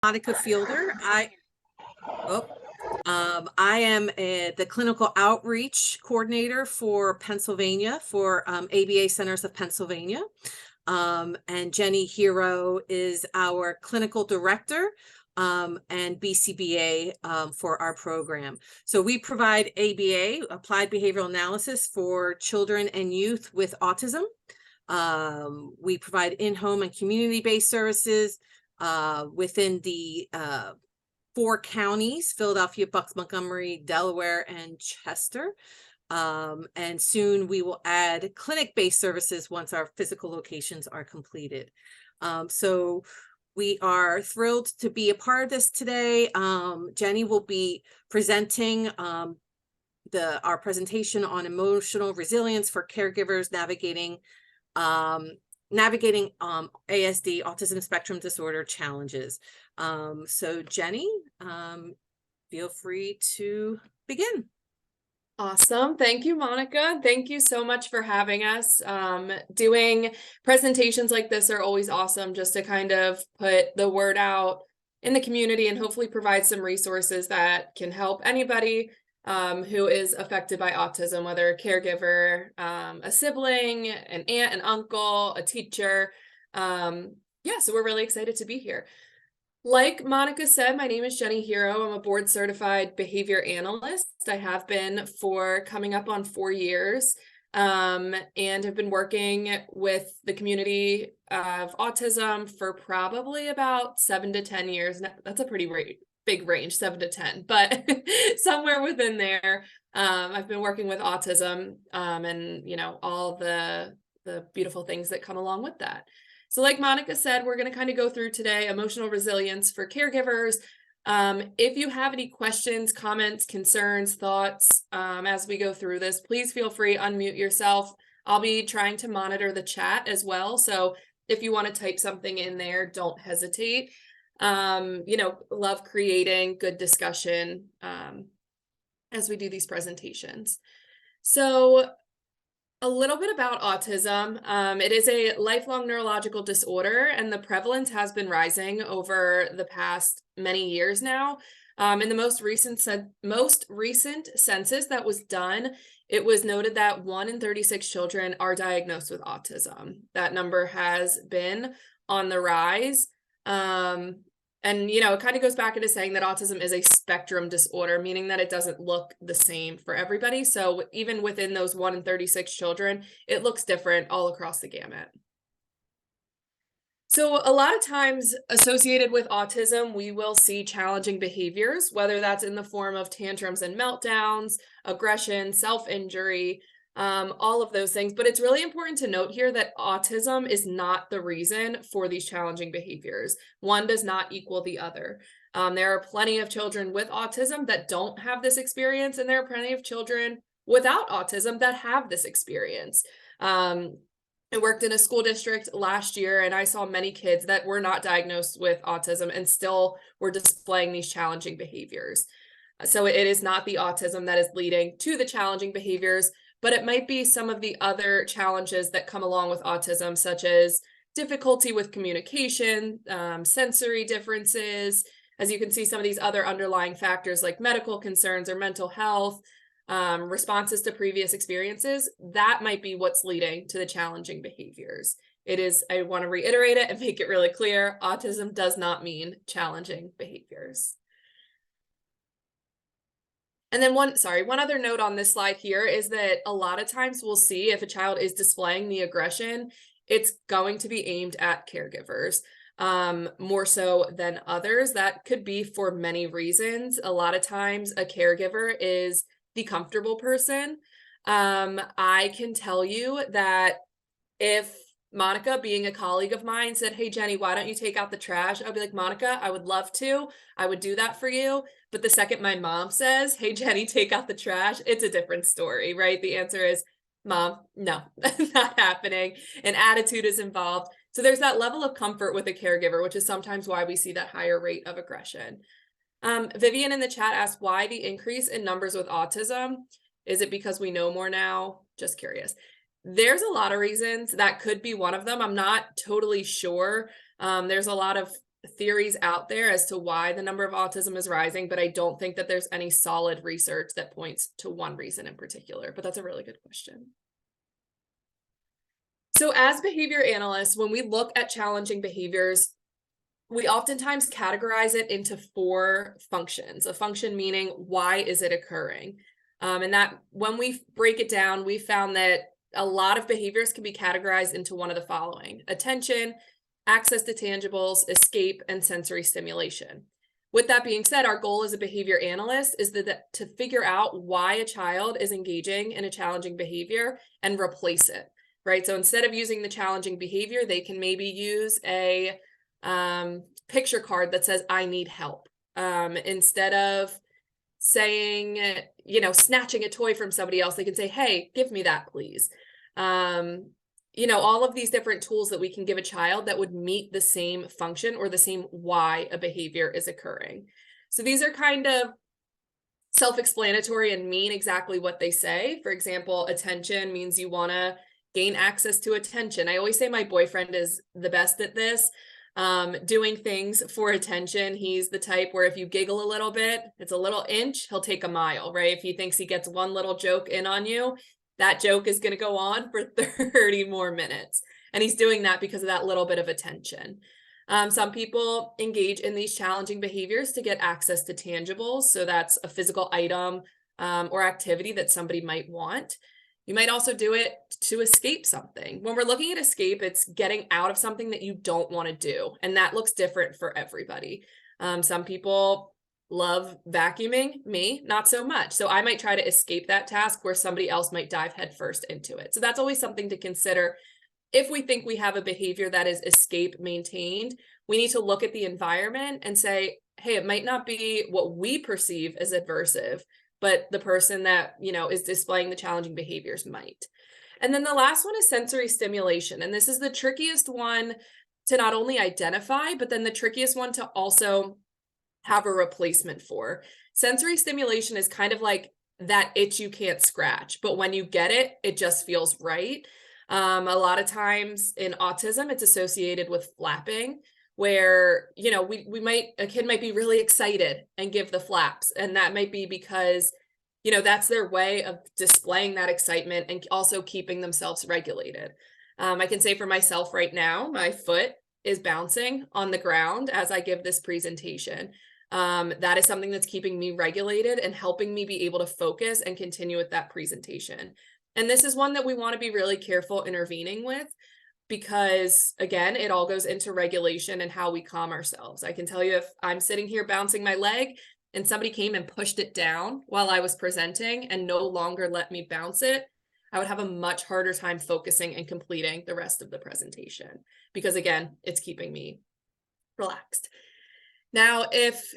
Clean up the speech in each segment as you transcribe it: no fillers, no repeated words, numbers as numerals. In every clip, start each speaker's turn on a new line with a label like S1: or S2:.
S1: Monica Fielder. I am the clinical outreach coordinator for Pennsylvania for ABA Centers of Pennsylvania. And Jennie Hiro is our clinical director and BCBA for our program. So we provide ABA, Applied Behavioral Analysis, for children and youth with autism. We provide in-home and community-based services within the 4 counties: Philadelphia, Bucks, Montgomery, Delaware, and Chester. And soon we will add clinic-based services once our physical locations are completed. So we are thrilled to be a part of this today. Jennie will be presenting our presentation on emotional resilience for caregivers navigating ASD, Autism Spectrum Disorder challenges. So Jennie, feel free to begin.
S2: Awesome. Thank you, Monica. Thank you so much for having us. Doing presentations like this are always awesome, just to kind of put the word out in the community and hopefully provide some resources that can help anybody who is affected by autism, whether a caregiver, a sibling, an aunt, an uncle, a teacher. So we're really excited to be here. Like Monica said, my name is Jennie Hiro. I'm a board certified behavior analyst. I have been for coming up on 4 years, and have been working with the community of autism for probably about 7 to 10 years. That's a pretty big range, 7 to 10, but somewhere within there. I've been working with autism, and all the beautiful things that come along with that. So like Monica said, we're going to kind of go through today emotional resilience for caregivers. If you have any questions, comments, concerns, thoughts as we go through this, please feel free to unmute yourself. I'll be trying to monitor the chat as well. So if you want to type something in there, don't hesitate. Love creating good discussion as we do these presentations. So a little bit about autism. It is a lifelong neurological disorder, and the prevalence has been rising over the past many years now. In the most recent census that was done, it was noted that 1 in 36 children are diagnosed with autism. That number has been on the rise. And, it kind of goes back into saying that autism is a spectrum disorder, meaning that it doesn't look the same for everybody. So even within those 1 in 36 children, it looks different all across the gamut. So a lot of times associated with autism, we will see challenging behaviors, whether that's in the form of tantrums and meltdowns, aggression, self-injury, all of those things. But it's really important to note here that autism is not the reason for these challenging behaviors. One does not equal the other. There are plenty of children with autism that don't have this experience, and there are plenty of children without autism that have this experience. I worked in a school district last year, and I saw many kids that were not diagnosed with autism and still were displaying these challenging behaviors. So it is not the autism that is leading to the challenging behaviors, but it might be some of the other challenges that come along with autism, such as difficulty with communication, sensory differences. As you can see, some of these other underlying factors like medical concerns or mental health, responses to previous experiences, that might be what's leading to the challenging behaviors. I want to reiterate it and make it really clear, autism does not mean challenging behaviors. And then one other note on this slide here is that a lot of times we'll see if a child is displaying the aggression, it's going to be aimed at caregivers, more so than others. That could be for many reasons. A lot of times a caregiver is the comfortable person. I can tell you that if Monica, being a colleague of mine, said, "Hey, Jennie, why don't you take out the trash?" I'd be like, "Monica, I would love to. I would do that for you." But the second my mom says, "Hey, Jennie, take out the trash," it's a different story, right? The answer is, "Mom, no, not happening." An attitude is involved. So there's that level of comfort with a caregiver, which is sometimes why we see that higher rate of aggression. Vivian in the chat asked why the increase in numbers with autism. Is it because we know more now? Just curious. There's a lot of reasons. That could be one of them. I'm not totally sure. There's a lot of theories out there as to why the number of autism is rising, but I don't think that there's any solid research that points to one reason in particular, but that's a really good question. So as behavior analysts, when we look at challenging behaviors, we oftentimes categorize it into 4 functions. A function meaning, why is it occurring? And that when we break it down, we found that a lot of behaviors can be categorized into one of the following: attention, access to tangibles, escape, and sensory stimulation. With that being said, our goal as a behavior analyst is that to figure out why a child is engaging in a challenging behavior and replace it, right? So instead of using the challenging behavior, they can maybe use a picture card that says, I need help. Instead of saying, snatching a toy from somebody else, they can say, hey, give me that, please. All of these different tools that we can give a child that would meet the same function or the same why a behavior is occurring. So these are kind of self-explanatory and mean exactly what they say. For example, attention means you want to gain access to attention. I always say my boyfriend is the best at this. Doing things for attention. He's the type where if you giggle a little bit, it's a little inch, he'll take a mile, right? If he thinks he gets one little joke in on you, that joke is going to go on for 30 more minutes. And he's doing that because of that little bit of attention. Some people engage in these challenging behaviors to get access to tangibles. So that's a physical item or activity that somebody might want. You might also do it to escape something. When we're looking at escape, it's getting out of something that you don't want to do. And that looks different for everybody. Some people love vacuuming, me, not so much. So I might try to escape that task where somebody else might dive headfirst into it. So that's always something to consider. If we think we have a behavior that is escape maintained, we need to look at the environment and say, hey, it might not be what we perceive as aversive, but the person that, is displaying the challenging behaviors might. And then the last one is sensory stimulation. And this is the trickiest one to not only identify, but then the trickiest one to also have a replacement for. Sensory stimulation is kind of like that itch you can't scratch, but when you get it, it just feels right. A lot of times in autism, it's associated with flapping, where, a kid might be really excited and give the flaps. And that might be because, that's their way of displaying that excitement and also keeping themselves regulated. I can say for myself right now, my foot is bouncing on the ground as I give this presentation. That is something that's keeping me regulated and helping me be able to focus and continue with that presentation. And this is one that we want to be really careful intervening with, because again, it all goes into regulation and how we calm ourselves. I can tell you, if I'm sitting here bouncing my leg and somebody came and pushed it down while I was presenting and no longer let me bounce it, I would have a much harder time focusing and completing the rest of the presentation, because again, it's keeping me relaxed. Now, if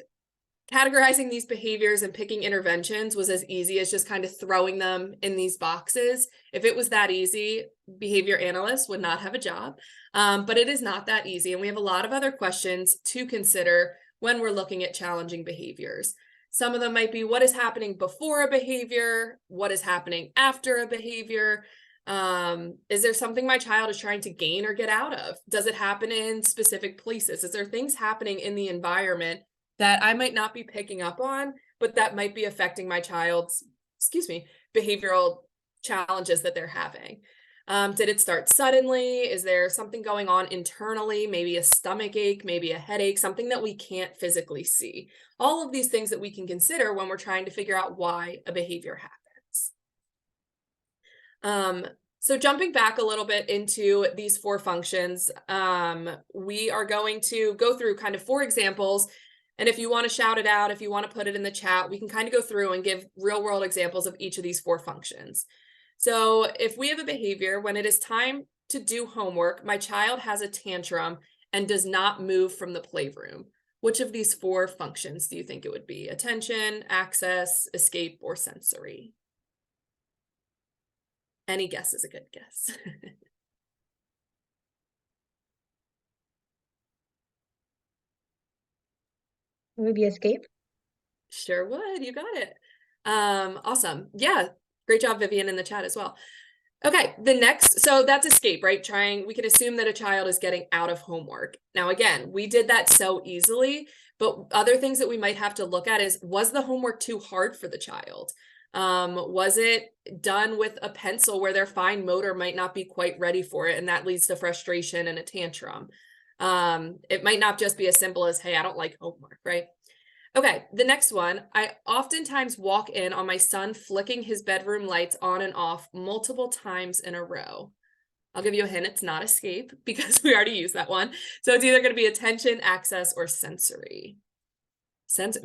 S2: categorizing these behaviors and picking interventions was as easy as just kind of throwing them in these boxes, if it was that easy, behavior analysts would not have a job. But it is not that easy. And we have a lot of other questions to consider when we're looking at challenging behaviors. Some of them might be, what is happening before a behavior? What is happening after a behavior? Is there something my child is trying to gain or get out of? Does it happen in specific places? Is there things happening in the environment that I might not be picking up on, but that might be affecting my child's, behavioral challenges that they're having? Did it start suddenly? Is there something going on internally? Maybe a stomach ache, maybe a headache, something that we can't physically see. All of these things that we can consider when we're trying to figure out why a behavior happens. So jumping back a little bit into these 4 functions, we are going to go through kind of 4 examples. And if you want to shout it out, if you want to put it in the chat, we can kind of go through and give real world examples of each of these 4 functions. So if we have a behavior, when it is time to do homework, my child has a tantrum and does not move from the playroom. Which of these 4 functions do you think it would be? Attention, access, escape, or sensory? Any guess is a good guess.
S3: Maybe escape.
S2: Sure would. You got it. Awesome. Yeah. Great job, Vivian, in the chat as well. Okay, the next, so that's escape, right? We can assume that a child is getting out of homework. Now, again, we did that so easily, but other things that we might have to look at is, was the homework too hard for the child? Was it done with a pencil where their fine motor might not be quite ready for it, and that leads to frustration and a tantrum? It might not just be as simple as, hey, I don't like homework, right? Okay, the next one, I oftentimes walk in on my son flicking his bedroom lights on and off multiple times in a row. I'll give you a hint, it's not escape because we already used that one. So it's either going to be attention, access, or sensory.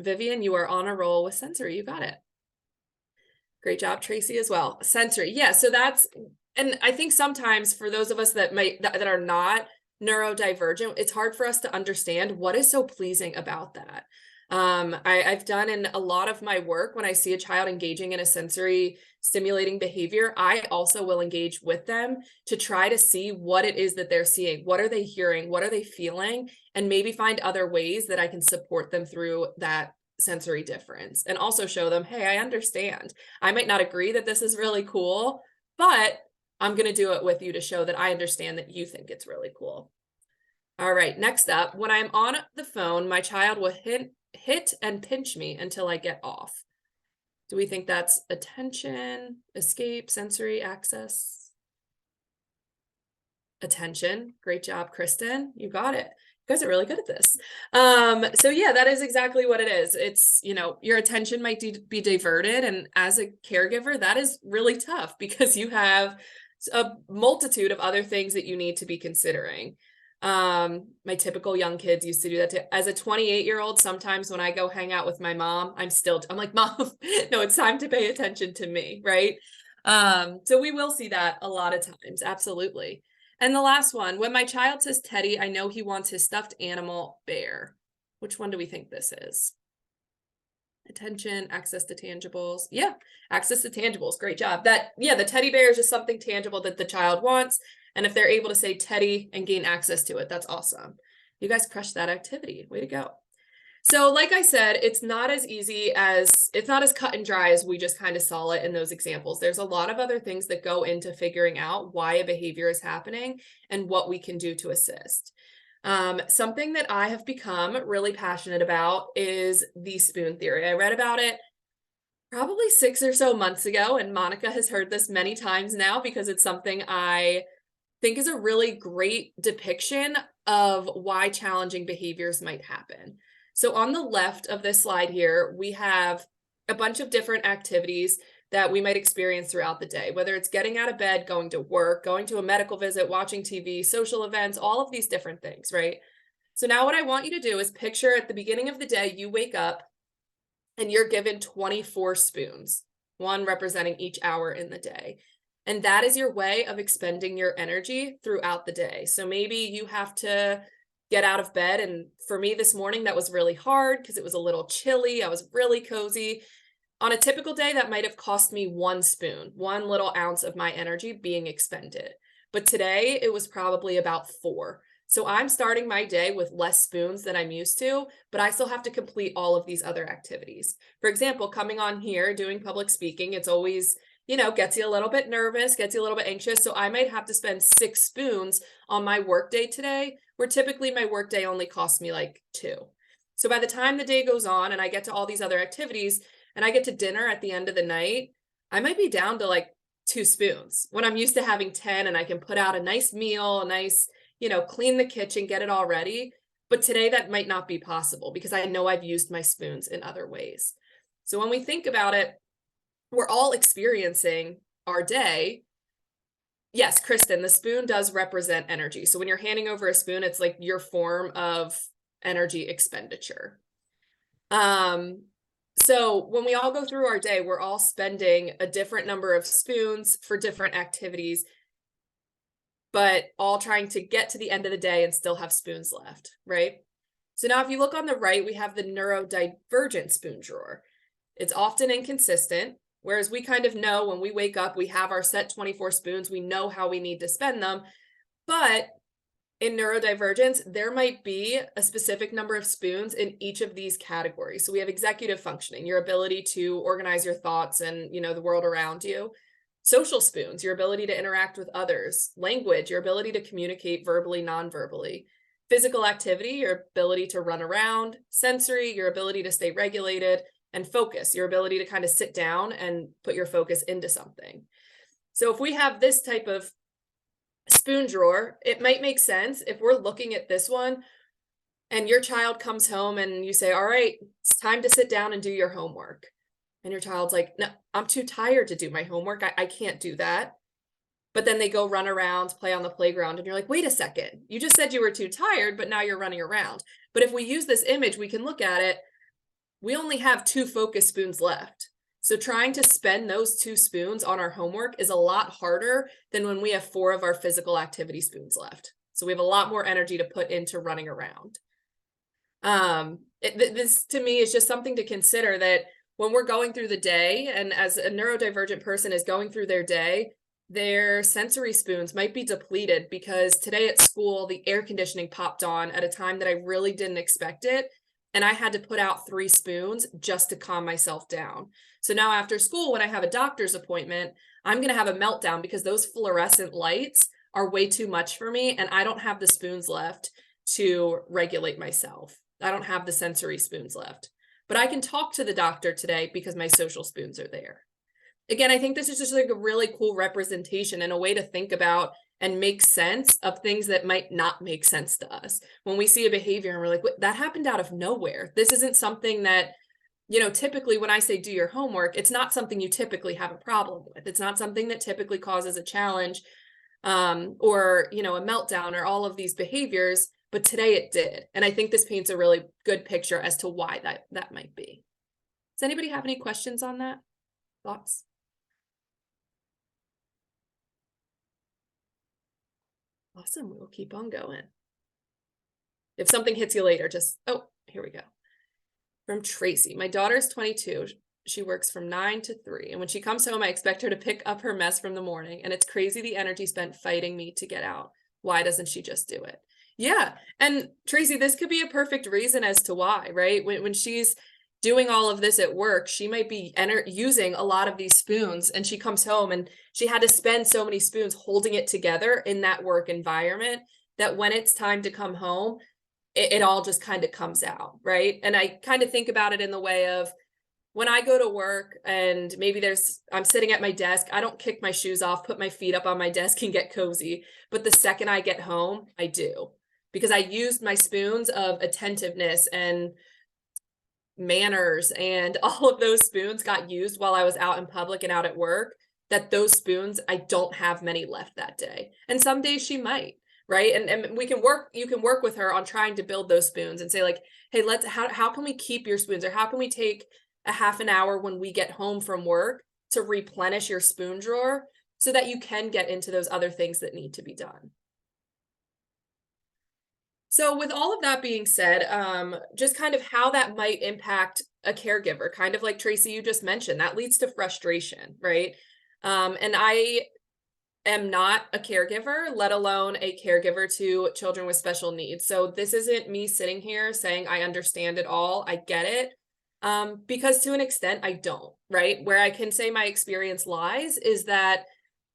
S2: Vivian, you are on a roll with sensory. You got it. Great job, Tracy, as well. Sensory. Yeah, so that's, and I think sometimes for those of us that are not neurodivergent, it's hard for us to understand what is so pleasing about that. I've done in a lot of my work, when I see a child engaging in a sensory stimulating behavior, I also will engage with them to try to see what it is that they're seeing. What are they hearing? What are they feeling? And maybe find other ways that I can support them through that sensory difference, and also show them, hey, I understand. I might not agree that this is really cool, but I'm going to do it with you to show that I understand that you think it's really cool. All right, next up, when I'm on the phone, my child will hit and pinch me until I get off. Do we think that's attention, escape, sensory, access? Attention. Great job, Kristen. You got it. You guys are really good at this. So yeah, that is exactly what it is. It's, your attention might be diverted. And as a caregiver, that is really tough because you have a multitude of other things that you need to be considering. My typical young kids used to do that too. As a 28-year-old, sometimes when I go hang out with my mom, I'm like, Mom, no, it's time to pay attention to me, right? So we will see that a lot of times, absolutely. And the last one, when my child says Teddy, I know he wants his stuffed animal bear. Which one do we think this is? Attention, access to tangibles. Yeah, access to tangibles. Great job. The teddy bear is just something tangible that the child wants. And if they're able to say Teddy and gain access to it, that's awesome. You guys crushed that activity. Way to go. So like I said, it's not as cut and dry as we just kind of saw it in those examples. There's a lot of other things that go into figuring out why a behavior is happening and what we can do to assist. Something that I have become really passionate about is the spoon theory. I read about it probably 6 or so months ago, and Monica has heard this many times now because it's something I think is a really great depiction of why challenging behaviors might happen. So on the left of this slide here, we have a bunch of different activities that we might experience throughout the day, whether it's getting out of bed, going to work, going to a medical visit, watching TV, social events, all of these different things, right? So now what I want you to do is picture at the beginning of the day, you wake up and you're given 24 spoons, one representing each hour in the day. And that is your way of expending your energy throughout the day. So maybe you have to get out of bed. And for me this morning, that was really hard because it was a little chilly. I was really cozy. On a typical day, that might have cost me 1 spoon, 1 little ounce of my energy being expended. But today it was probably about 4. So I'm starting my day with less spoons than I'm used to, but I still have to complete all of these other activities. For example, coming on here, doing public speaking, it's always, gets you a little bit nervous, gets you a little bit anxious. So I might have to spend 6 spoons on my workday today, where typically my workday only costs me like 2. So by the time the day goes on and I get to all these other activities and I get to dinner at the end of the night, I might be down to like 2 spoons when I'm used to having 10, and I can put out a nice meal, a nice, clean the kitchen, get it all ready. But today that might not be possible because I know I've used my spoons in other ways. So when we think about it, we're all experiencing our day. Yes, Kristen, the spoon does represent energy. So when you're handing over a spoon, it's like your form of energy expenditure. So when we all go through our day, we're all spending a different number of spoons for different activities, but all trying to get to the end of the day and still have spoons left, right? So now if you look on the right, we have the neurodivergent spoon drawer. It's often inconsistent, whereas we kind of know when we wake up, we have our set 24 spoons, we know how we need to spend them. But in neurodivergence, there might be a specific number of spoons in each of these categories. So we have executive functioning, your ability to organize your thoughts and, the world around you. social spoons, your ability to interact with others, language, your ability to communicate verbally, non-verbally, physical activity, your ability to run around, sensory, your ability to stay regulated, and focus, your ability to kind of sit down and put your focus into something. So if we have this type of spoon drawer, it might make sense if we're looking at this one and your child comes home and you say, all right, it's time to sit down and do your homework. And your child's like, no, I'm too tired to do my homework. I can't do that. But then they go run around, play on the playground, and you're like, wait a second, you just said you were too tired, but now you're running around. But if we use this image, we can look at it. We only have 2 focus spoons left. So trying to spend those 2 spoons on our homework is a lot harder than when we have 4 of our physical activity spoons left. So we have a lot more energy to put into running around. This to me is just something to consider, that when we're going through the day, and as a neurodivergent person is going through their day, their sensory spoons might be depleted because today at school, the air conditioning popped on at a time that I really didn't expect it. And I had to put out 3 spoons just to calm myself down. So now after school, when I have a doctor's appointment, I'm going to have a meltdown because those fluorescent lights are way too much for me. And I don't have the spoons left to regulate myself. I don't have the sensory spoons left, but I can talk to the doctor today because my social spoons are there. Again, I think this is just like a really cool representation and a way to think about and make sense of things that might not make sense to us. When we see a behavior and we're like, that happened out of nowhere. This isn't something that, typically when I say do your homework, it's not something you typically have a problem with. It's not something that typically causes a challenge or, a meltdown or all of these behaviors, but today it did. And I think this paints a really good picture as to why that might be. Does anybody have any questions on that? Thoughts? Awesome. We'll keep on going. If something hits you later, here we go. From Tracy. My daughter's 22. She works from 9 to 3. And when she comes home, I expect her to pick up her mess from the morning. And it's crazy the energy spent fighting me to get out. Why doesn't she just do it? Yeah. And Tracy, this could be a perfect reason as to why, right? When she's doing all of this at work, she might be using a lot of these spoons, and she comes home and she had to spend so many spoons holding it together in that work environment that when it's time to come home, it all just kind of comes out, right? And I kind of think about it in the way of when I go to work and maybe I'm sitting at my desk, I don't kick my shoes off, put my feet up on my desk and get cozy. But the second I get home, I do, because I used my spoons of attentiveness and manners, and all of those spoons got used while I was out in public and out at work, that those spoons, I don't have many left that day. And some days she might, right? And you can work with her on trying to build those spoons and say like, hey, how can we keep your spoons? Or how can we take a half an hour when we get home from work to replenish your spoon drawer so that you can get into those other things that need to be done. So with all of that being said, just kind of how that might impact a caregiver, kind of like Tracy, you just mentioned, that leads to frustration, right? And I am not a caregiver, let alone a caregiver to children with special needs. So this isn't me sitting here saying I understand it all, I get it, because to an extent I don't, right? Where I can say my experience lies is that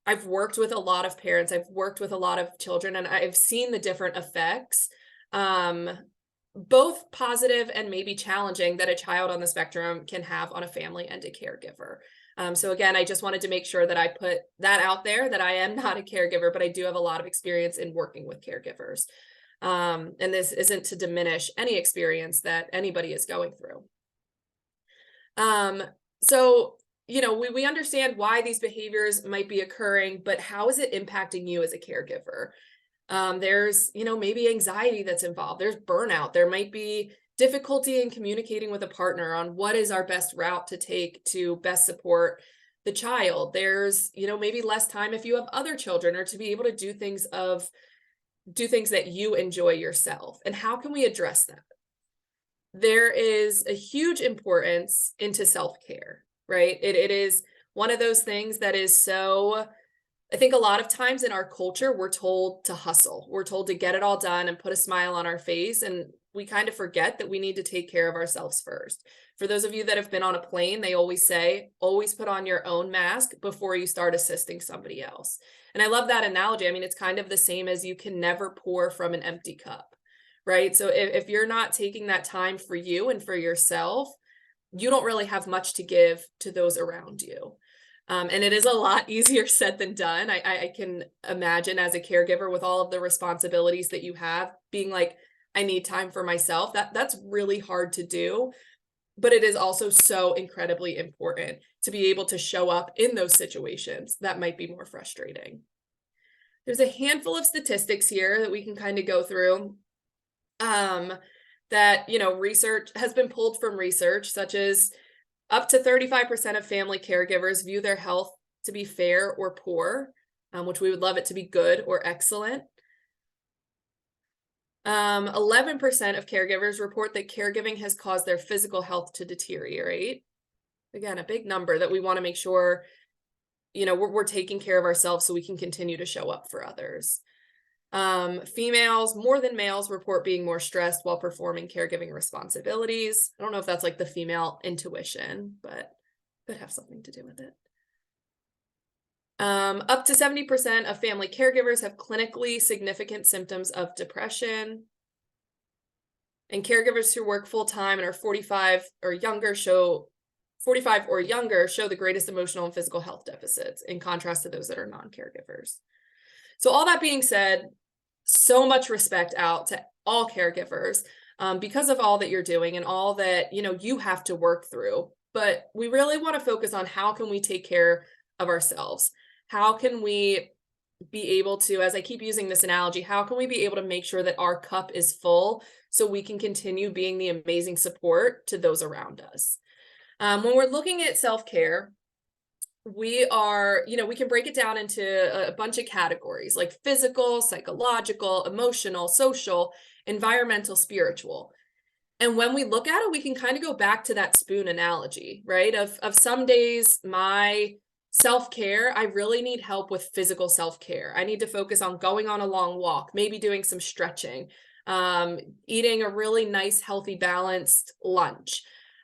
S2: I've worked with a lot of parents, I've worked with a lot of children, and I've seen the different effects, both positive and maybe challenging, that a child on the spectrum can have on a family and a caregiver. So again, I just wanted to make sure that I put that out there, that I am not a caregiver, but I do have a lot of experience in working with caregivers. And this isn't to diminish any experience that anybody is going through. So, we understand why these behaviors might be occurring, but how is it impacting you as a caregiver? There's, maybe anxiety that's involved. There's burnout. There might be difficulty in communicating with a partner on what is our best route to take to best support the child. There's, maybe less time if you have other children, or to be able to do things that you enjoy yourself. And how can we address that? There is a huge importance into self-care, right? It is one of those things that is so, I think a lot of times in our culture, we're told to hustle. We're told to get it all done and put a smile on our face. And we kind of forget that we need to take care of ourselves first. For those of you that have been on a plane, they always say, always put on your own mask before you start assisting somebody else. And I love that analogy. I mean, it's kind of the same as you can never pour from an empty cup, right? So if you're not taking that time for you and for yourself, you don't really have much to give to those around you. And it is a lot easier said than done. I can imagine as a caregiver with all of the responsibilities that you have, being like, I need time for myself. That's really hard to do. But it is also so incredibly important to be able to show up in those situations that might be more frustrating. There's a handful of statistics here that we can kind of go through that, research has been pulled from research, such as up to 35% of family caregivers view their health to be fair or poor, which we would love it to be good or excellent. 11% of caregivers report that caregiving has caused their physical health to deteriorate. Again, a big number that we want to make sure, we're taking care of ourselves so we can continue to show up for others. Females, more than males, report being more stressed while performing caregiving responsibilities. I don't know if that's like the female intuition, but could have something to do with it. Up to 70% of family caregivers have clinically significant symptoms of depression. And caregivers who work full-time and are 45 or younger show the greatest emotional and physical health deficits, in contrast to those that are non-caregivers. So all that being said, so much respect out to all caregivers because of all that you're doing and all that, you have to work through. But we really want to focus on how can we take care of ourselves? How can we be able to, as I keep using this analogy, how can we be able to make sure that our cup is full so we can continue being the amazing support to those around us? When we're looking at self-care, we can break it down into a bunch of categories like physical, psychological, emotional, social, environmental, spiritual. And when we look at it, we can kind of go back to that spoon analogy, right? Of some days, my self-care, I really need help with physical self-care. I need to focus on going on a long walk, maybe doing some stretching, eating a really nice, healthy, balanced lunch.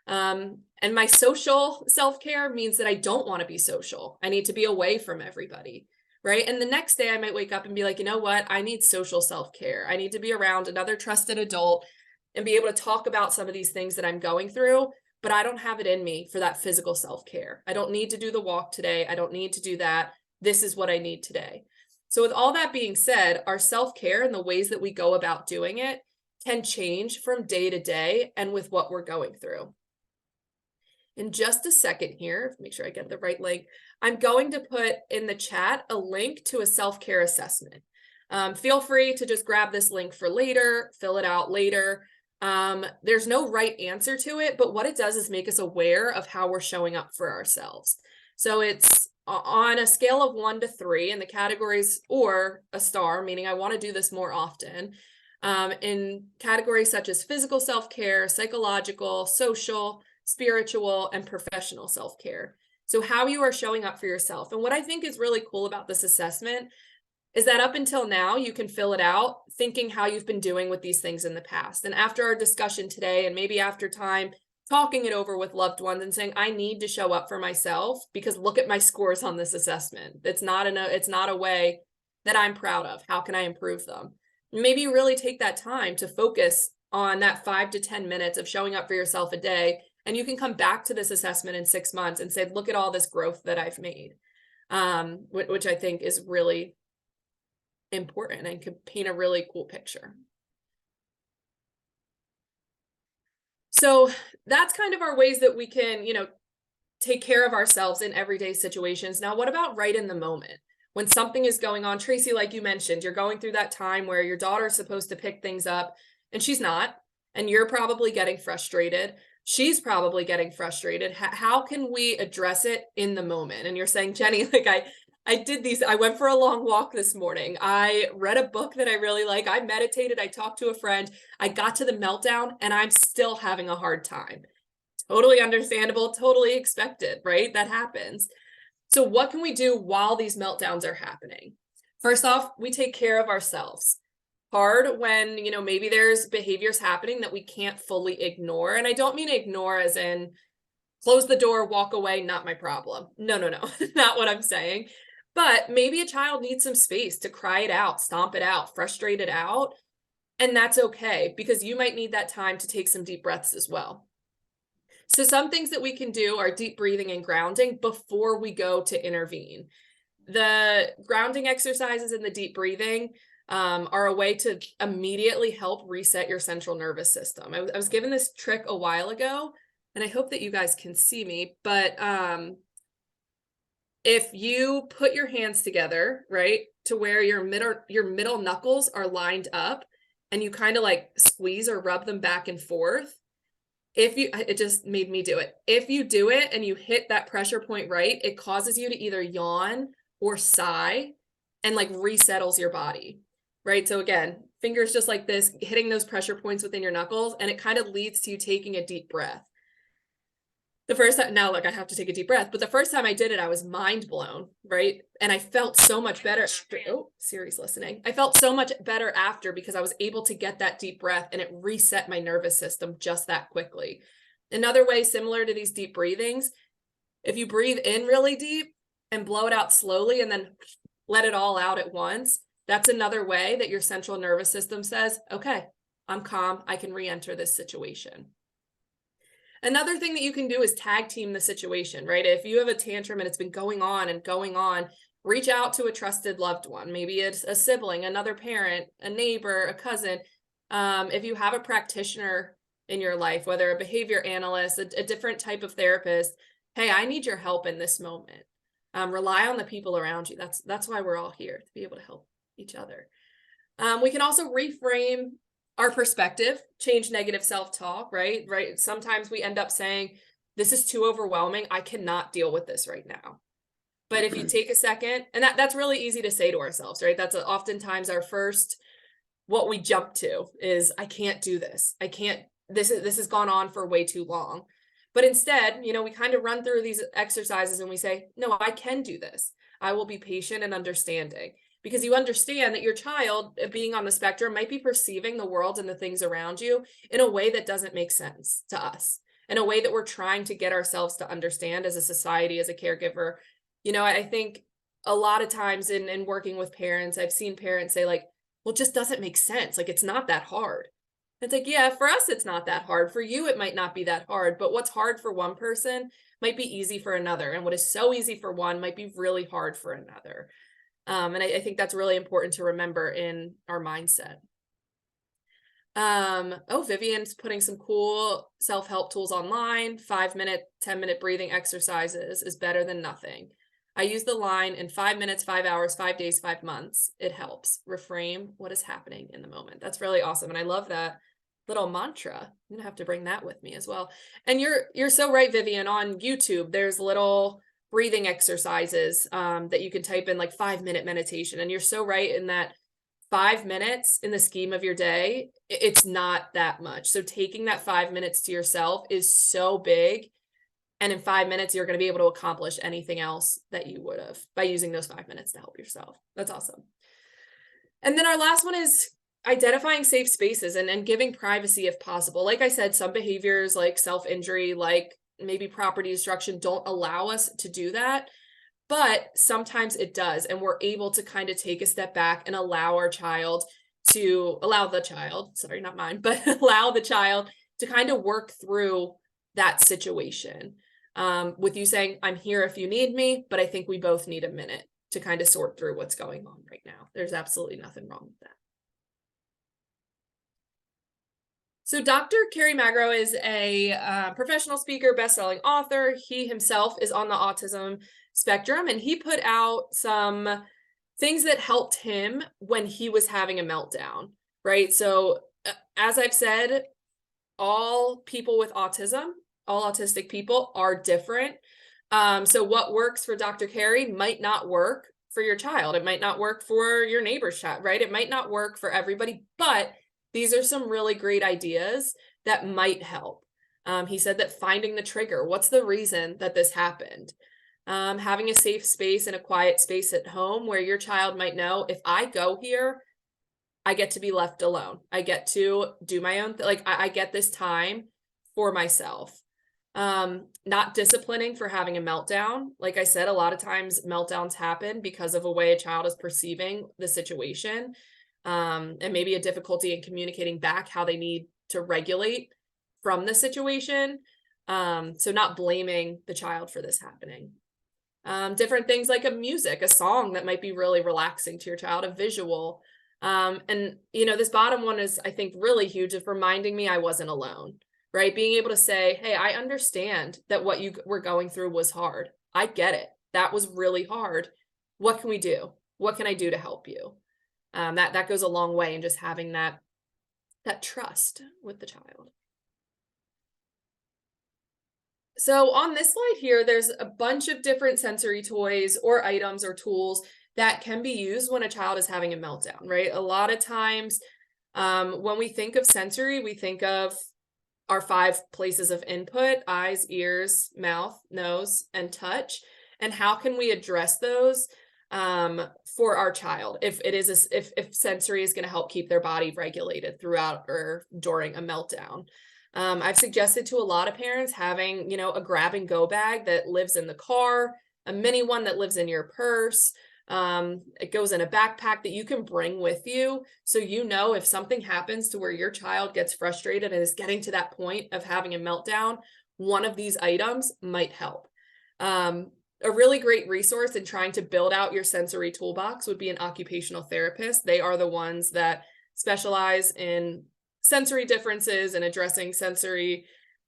S2: And my social self-care means that I don't want to be social. I need to be away from everybody, right? And the next day I might wake up and be like, you know what? I need social self-care. I need to be around another trusted adult and be able to talk about some of these things that I'm going through, but I don't have it in me for that physical self-care. I don't need to do the walk today. I don't need to do that. This is what I need today. So with all that being said, our self-care and the ways that we go about doing it can change from day to day and with what we're going through. In just a second here, make sure I get the right link, I'm going to put in the chat a link to a self-care assessment. Feel free to just grab this link for later, fill it out later. There's no right answer to it, but what it does is make us aware of how we're showing up for ourselves. So it's on a scale of 1 to 3 in the categories, or a star, meaning I want to do this more often, in categories such as physical self-care, psychological, social, spiritual, and professional self-care. So how you are showing up for yourself. And what I think is really cool about this assessment is that up until now, you can fill it out thinking how you've been doing with these things in the past. And after our discussion today, and maybe after time talking it over with loved ones and saying, I need to show up for myself because look at my scores on this assessment. It's not a way that I'm proud of. How can I improve them? Maybe you really take that time to focus on that 5 to 10 minutes of showing up for yourself a day. And you can come back to this assessment in 6 months and say, look at all this growth that I've made, which I think is really important and could paint a really cool picture. So that's kind of our ways that we can, take care of ourselves in everyday situations. Now, what about right in the moment? When something is going on, Tracy, like you mentioned, you're going through that time where your daughter's supposed to pick things up and she's not, and you're probably getting frustrated. She's probably getting frustrated. How can we address it in the moment? And you're saying, Jennie, like I did these, I went for a long walk this morning. I read a book that I really like. I meditated. I talked to a friend. I got to the meltdown and I'm still having a hard time. Totally understandable, totally expected, right? That happens. So what can we do while these meltdowns are happening? First off, we take care of ourselves. hard when, maybe there's behaviors happening that we can't fully ignore. And I don't mean ignore as in close the door, walk away, not my problem. No, not what I'm saying. But maybe a child needs some space to cry it out, stomp it out, frustrate it out. And that's okay, because you might need that time to take some deep breaths as well. So some things that we can do are deep breathing and grounding before we go to intervene. The grounding exercises and the deep breathing are a way to immediately help reset your central nervous system. I was given this trick a while ago, and I hope that you guys can see me, but if you put your hands together, right, to where your middle knuckles are lined up, and you kind of like squeeze or rub them back and forth, it just made me do it. If you do it and you hit that pressure point right, it causes you to either yawn or sigh and like resettles your body, right? So again, fingers just like this, hitting those pressure points within your knuckles, and it kind of leads to you taking a deep breath. The first time, now, like, I have to take a deep breath, but the first time I did it, I was mind blown, right? And I felt so much better. Oh, Siri's listening. I felt so much better after, because I was able to get that deep breath and it reset my nervous system just that quickly. Another way similar to these deep breathings, if you breathe in really deep and blow it out slowly and then let it all out at once, that's another way that your central nervous system says, okay, I'm calm, I can re-enter this situation. Another thing that you can do is tag team the situation, right? If you have a tantrum and it's been going on, reach out to a trusted loved one. Maybe it's a sibling, another parent, a neighbor, a cousin. If you have a practitioner in your life, whether a behavior analyst, a different type of therapist, hey, I need your help in this moment. Rely on the people around you. That's why we're all here, to be able to help each other. We can also reframe our perspective, change negative self-talk, right? Sometimes we end up saying, this is too overwhelming. I cannot deal with this right now. But if you take a second, and that's really easy to say to ourselves, right? That's oftentimes our first, what we jump to is, I can't do this. This has gone on for way too long. But instead, we kind of run through these exercises and we say, no, I can do this. I will be patient and understanding. Because you understand that your child, being on the spectrum, might be perceiving the world and the things around you in a way that doesn't make sense to us, in a way that we're trying to get ourselves to understand as a society, as a caregiver. I think a lot of times in working with parents, I've seen parents say like, well, it just doesn't make sense. Like, it's not that hard. It's like, yeah, for us, it's not that hard. For you, it might not be that hard, but what's hard for one person might be easy for another. And what is so easy for one might be really hard for another. And I think that's really important to remember in our mindset. Vivian's putting some cool self-help tools online. 5-minute, 10-minute breathing exercises is better than nothing. I use the line, in 5 minutes, 5 hours, 5 days, 5 months. It helps reframe what is happening in the moment. That's really awesome. And I love that little mantra. I'm gonna have to bring that with me as well. And you're so right, Vivian. On YouTube, there's little breathing exercises that you can type in, like 5-minute meditation. And you're so right in that 5 minutes in the scheme of your day, it's not that much. So taking that 5 minutes to yourself is so big. And in 5 minutes, you're going to be able to accomplish anything else that you would have by using those 5 minutes to help yourself. That's awesome. And then our last one is identifying safe spaces and giving privacy if possible. Like I said, some behaviors like self-injury, like maybe property destruction, don't allow us to do that, but sometimes it does. And we're able to kind of take a step back and allow the child, sorry, not mine, but allow the child to kind of work through that situation. With you saying, I'm here if you need me, but I think we both need a minute to kind of sort through what's going on right now. There's absolutely nothing wrong with that. So Dr. Kerry Magro is a professional speaker, best-selling author. He himself is on the autism spectrum, and he put out some things that helped him when he was having a meltdown, right? So as I've said, all people with autism, all autistic people are different. So what works for Dr. Kerry might not work for your child. It might not work for your neighbor's child, right? It might not work for everybody, but these are some really great ideas that might help. He said that finding the trigger, what's the reason that this happened? Having a safe space and a quiet space at home where your child might know, if I go here, I get to be left alone. I get to do my own, like I get this time for myself. Not disciplining for having a meltdown. Like I said, a lot of times meltdowns happen because of a way a child is perceiving the situation, and maybe a difficulty in communicating back how they need to regulate from the situation. So not blaming the child for this happening. Different things like a song that might be really relaxing to your child, a visual. And this bottom one is, I think, really huge of reminding me I wasn't alone, right? Being able to say, hey, I understand that what you were going through was hard. I get it. That was really hard. What can we do? What can I do to help you? That goes a long way in just having that trust with the child. So on this slide here, there's a bunch of different sensory toys or items or tools that can be used when a child is having a meltdown, right? A lot of times when we think of sensory, we think of our 5 places of input: eyes, ears, mouth, nose, and touch. And how can we address those for our child if sensory is going to help keep their body regulated throughout or during a meltdown? I've suggested to a lot of parents having, a grab and go bag that lives in the car, a mini one that lives in your purse. It goes in a backpack that you can bring with you. So, if something happens to where your child gets frustrated and is getting to that point of having a meltdown, one of these items might help. A really great resource in trying to build out your sensory toolbox would be an occupational therapist. They are the ones that specialize in sensory differences and addressing sensory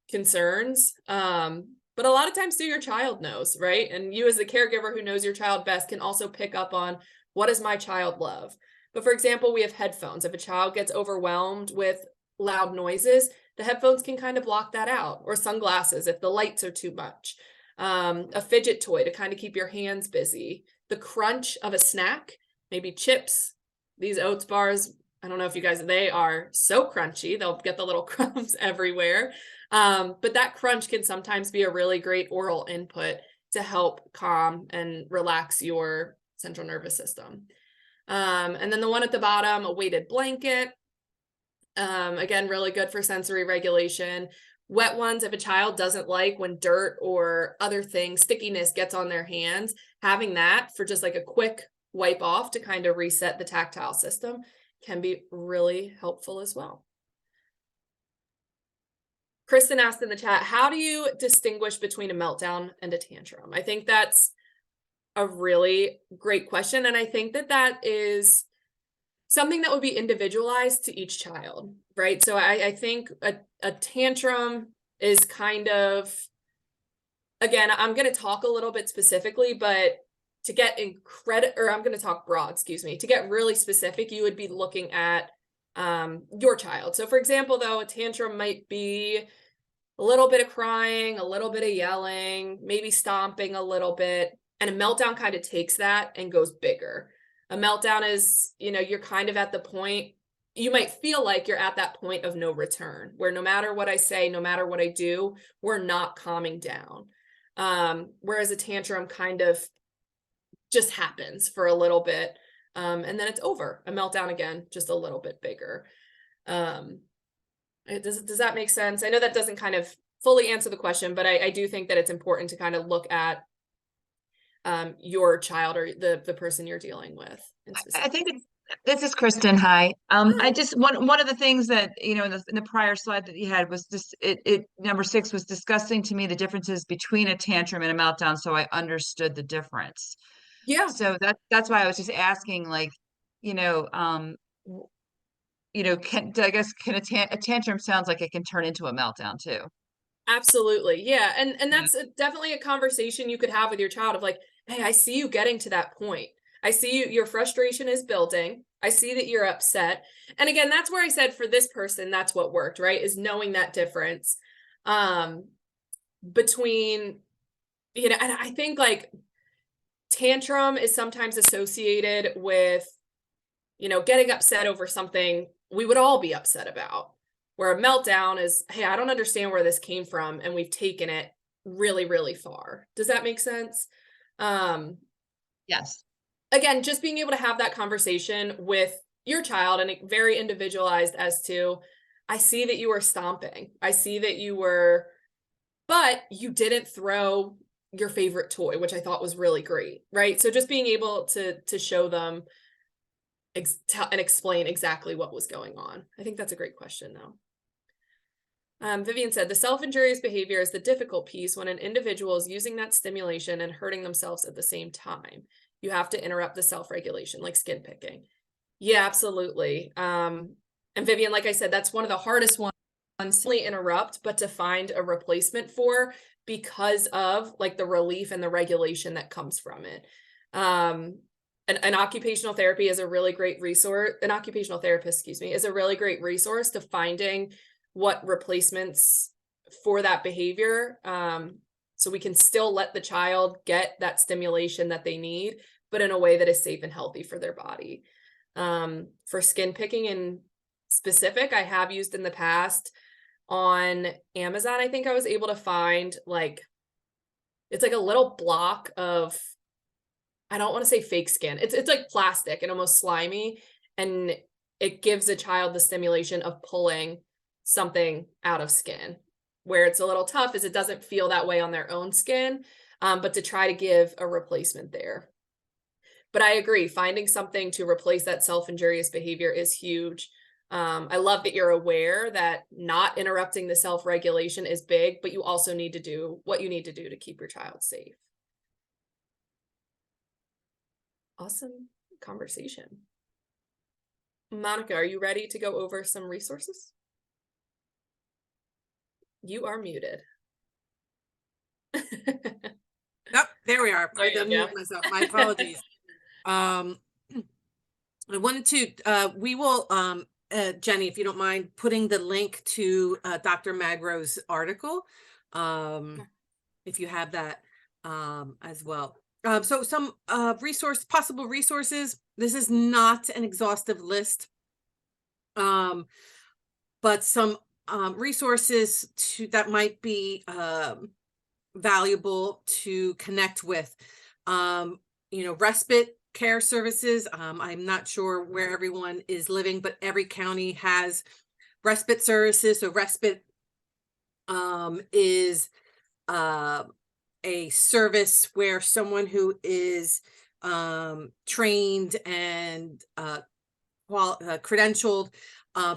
S2: concerns. But a lot of times too, your child knows, right? And you as the caregiver who knows your child best can also pick up on, what does my child love? But for example, we have headphones. If a child gets overwhelmed with loud noises, the headphones can kind of block that out, or sunglasses if the lights are too much. A fidget toy to kind of keep your hands busy. The crunch of a snack, maybe chips, these oats bars. I don't know if you guys, they are so crunchy. They'll get the little crumbs everywhere. But that crunch can sometimes be a really great oral input to help calm and relax your central nervous system. And then the one at the bottom, a weighted blanket. Again, really good for sensory regulation. Wet ones, if a child doesn't like when dirt or other things, stickiness gets on their hands, having that for just like a quick wipe off to kind of reset the tactile system can be really helpful as well. Kristen asked in the chat, how do you distinguish between a meltdown and a tantrum? I think that's a really great question. And I think that is something that would be individualized to each child, right? So I think a tantrum is kind of, again, I'm going to talk a little bit specifically, but to get I'm going to talk broad, to get really specific, you would be looking at your child. So for example, though, a tantrum might be a little bit of crying, a little bit of yelling, maybe stomping a little bit. And a meltdown kind of takes that and goes bigger. A meltdown is, you're kind of at the point, you might feel like you're at that point of no return, where no matter what I say, no matter what I do, we're not calming down. Whereas a tantrum kind of just happens for a little bit, and then it's over. A meltdown, again, just a little bit bigger. Does that make sense? I know that doesn't kind of fully answer the question, but I do think that it's important to kind of look at your child or the person you're dealing with.
S4: I think this is Kristen. Hi. I just one of the things that in the prior slide that you had was just number 6 was discussing to me the differences between a tantrum and a meltdown, so I understood the difference.
S2: Yeah.
S4: So that's why I was just asking, like, can a tantrum sounds like it can turn into a meltdown too.
S2: Absolutely. Yeah. And that's definitely a conversation you could have with your child of like, hey, I see you getting to that point. I see your frustration is building. I see that you're upset. And again, that's where I said for this person, that's what worked, right? Is knowing that difference between, and I think like tantrum is sometimes associated with, getting upset over something we would all be upset about. Where a meltdown is, hey, I don't understand where this came from, and we've taken it really, really far. Does that make sense?
S4: Yes.
S2: Again, just being able to have that conversation with your child and very individualized as to, I see that you were stomping. I see that you were, but you didn't throw your favorite toy, which I thought was really great, right? So just being able to show them and explain exactly what was going on. I think that's a great question though. Vivian said, the self-injurious behavior is the difficult piece when an individual is using that stimulation and hurting themselves at the same time. You have to interrupt the self-regulation, like skin picking. Yeah, absolutely. And Vivian, like I said, that's one of the hardest ones to interrupt, but to find a replacement for, because of like the relief and the regulation that comes from it. An occupational therapy is a really great resource. An occupational therapist, excuse me, is a really great resource to finding what replacements for that behavior. So we can still let the child get that stimulation that they need, but in a way that is safe and healthy for their body. For skin picking in specific, I have used in the past on Amazon. I think I was able to find like, it's like a little block of, I don't want to say fake skin. It's like plastic and almost slimy. And it gives a child the stimulation of pulling something out of skin. Where it's a little tough is it doesn't feel that way on their own skin, but to try to give a replacement there. But I agree, finding something to replace that self-injurious behavior is huge. I love that you're aware that not interrupting the self-regulation is big, but you also need to do what you need to do to keep your child safe. Awesome conversation. Monica, are you ready to go over some resources? You are muted.
S1: Yep, there we are.
S2: There
S1: I
S2: you
S1: unmuted
S2: go.
S1: myself. My apologies. I wanted to, we will, Jenny, if you don't mind, putting the link to Dr. Magro's article, if you have that as well. So some possible resources. This is not an exhaustive list, but some resources that might be valuable to connect with. Respite care services. I'm not sure where everyone is living, but every county has respite services. So respite is a service where someone who is trained and credentialed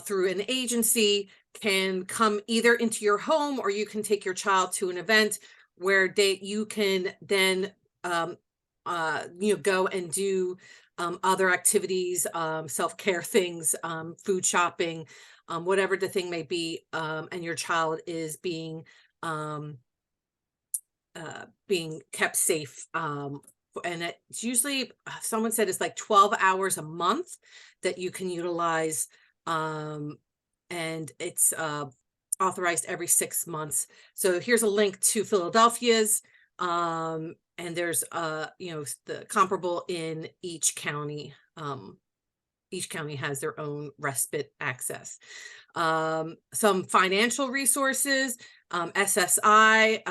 S1: through an agency can come either into your home, or you can take your child to an event where you can then go and do other activities, self-care things, food shopping, whatever the thing may be, and your child is being kept safe. And it's usually, someone said it's like 12 hours a month that you can utilize, and it's authorized every 6 months. So here's a link to Philadelphia's, and there's the comparable in each county. Each county has their own respite access. Some financial resources, SSI,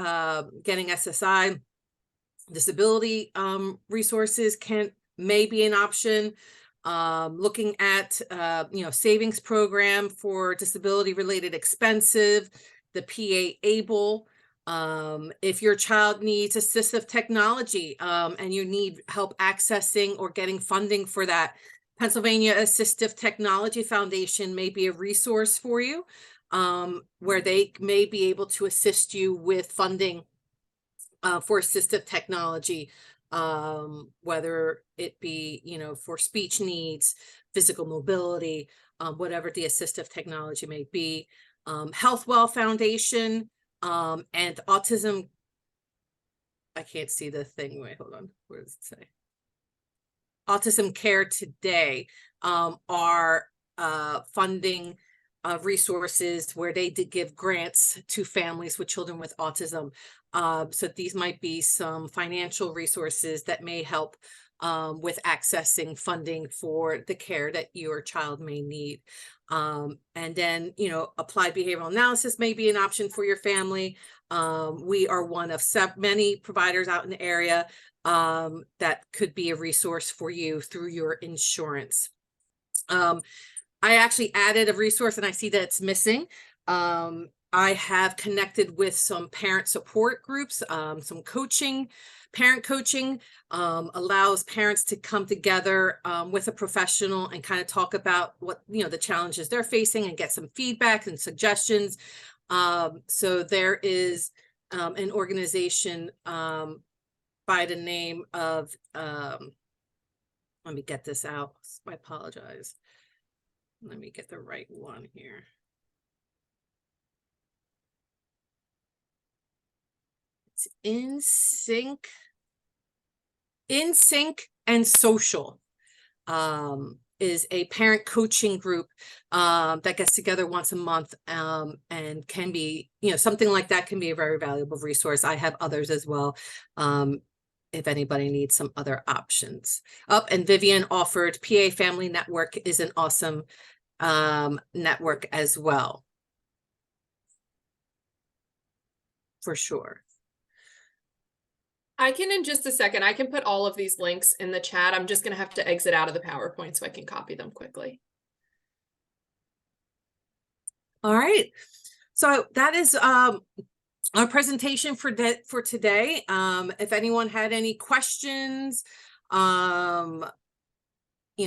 S1: getting SSI disability resources may be an option. Looking at savings program for disability related expenses, the PA ABLE. If your child needs assistive technology and you need help accessing or getting funding for that, Pennsylvania Assistive Technology Foundation may be a resource for you, where they may be able to assist you with funding for assistive technology, whether it be, for speech needs, physical mobility, whatever the assistive technology may be. Healthwell Foundation and Autism. I can't see the thing. Wait, hold on. Where does it say? Autism Care Today are funding resources where they did give grants to families with children with autism. So these might be some financial resources that may help with accessing funding for the care that your child may need. And then, applied behavioral analysis may be an option for your family. We are one of many providers out in the area that could be a resource for you through your insurance. I actually added a resource and I see that it's missing. I have connected with some parent support groups, some coaching, parent coaching, allows parents to come together with a professional and kind of talk about what, the challenges they're facing and get some feedback and suggestions. So there is an organization by the name of, let me get this out. I apologize. Let me get the right one here. It's In Sync and Social is a parent coaching group that gets together once a month and can be, something like that can be a very valuable resource. I have others as well. If anybody needs some other options. And Vivian offered PA Family Network is an awesome network as well. For sure.
S2: I can, in just a second, I can put all of these links in the chat. I'm just going to have to exit out of the PowerPoint so I can copy them quickly.
S1: All right. So that is our presentation for today. If anyone had any questions,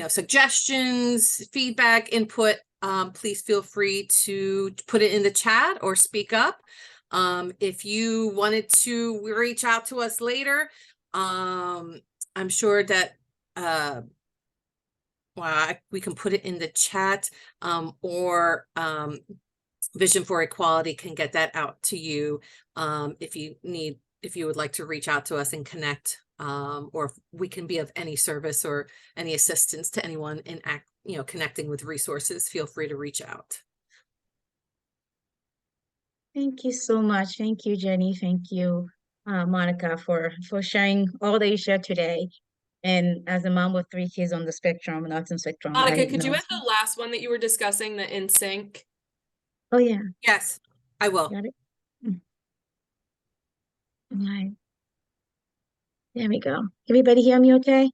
S1: suggestions, feedback, input, please feel free to put it in the chat or speak up. If you wanted to reach out to us later, I'm sure that we can put it in the chat, or Vision for Equality can get that out to you if you would like to reach out to us and connect, or if we can be of any service or any assistance to anyone in connecting with resources. Feel free to reach out.
S3: Thank you so much. Thank you, Jenny. Thank you, Monica, for sharing all that you shared today. And as a mom with 3 kids on the spectrum, autism spectrum,
S2: Monica,
S3: I
S2: could you
S3: know.
S2: add the last one that you were discussing, the In Sync?
S3: Oh yeah,
S1: Yes, I will.
S3: got it. All right. There we go. Everybody hear me okay?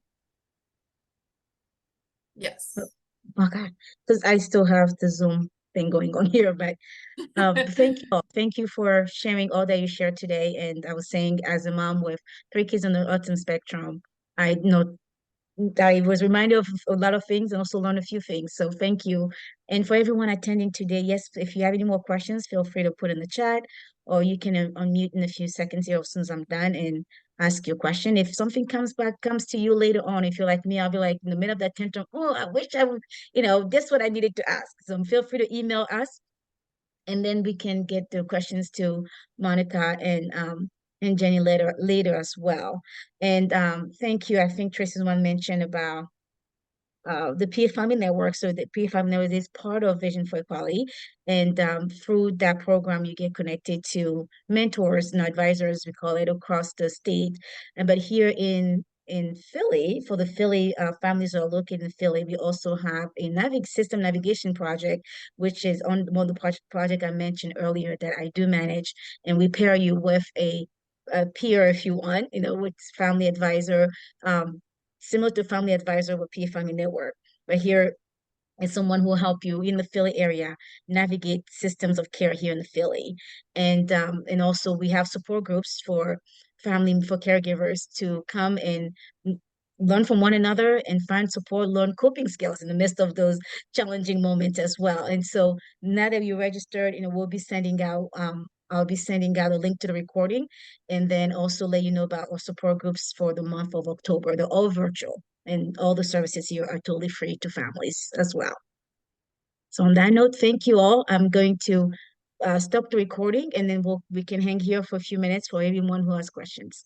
S2: Yes.
S3: Okay, because I still have the Zoom thing going on here, but thank you all. Thank you for sharing all that you shared today. And I was saying, as a mom with 3 kids on the autism spectrum, I know I was reminded of a lot of things and also learned a few things. So thank you. And for everyone attending today, yes, if you have any more questions, feel free to put in the chat, or you can unmute in a few seconds here as soon as I'm done and ask your question. If something comes to you later on, if you're like me, I'll be like in the middle of that tantrum, oh, I wish I would, this is what I needed to ask. So feel free to email us, and then we can get the questions to Monica and Jenny later as well. And thank you. I think Tracy's one mentioned about the PA Family Network. So the PA Family Network is part of Vision for Equality. And through that program, you get connected to mentors and advisors, we call it, across the state. But here in Philly, for the Philly families that are located in Philly, we also have a system navigation project, which is on one of the project I mentioned earlier that I do manage. And we pair you with a peer if you want, with family advisor, similar to family advisor with PA Family Network. But here is someone who will help you in the Philly area navigate systems of care here in the Philly. And also we have support groups for caregivers to come and learn from one another and find support, learn coping skills in the midst of those challenging moments as well. And so now that you registered, we'll be sending out I'll be sending out a link to the recording, and then also let you know about our support groups for the month of October. They're all virtual, and all the services here are totally free to families as well. So on that note, thank you all. I'm going to stop the recording, and then we can hang here for a few minutes for everyone who has questions.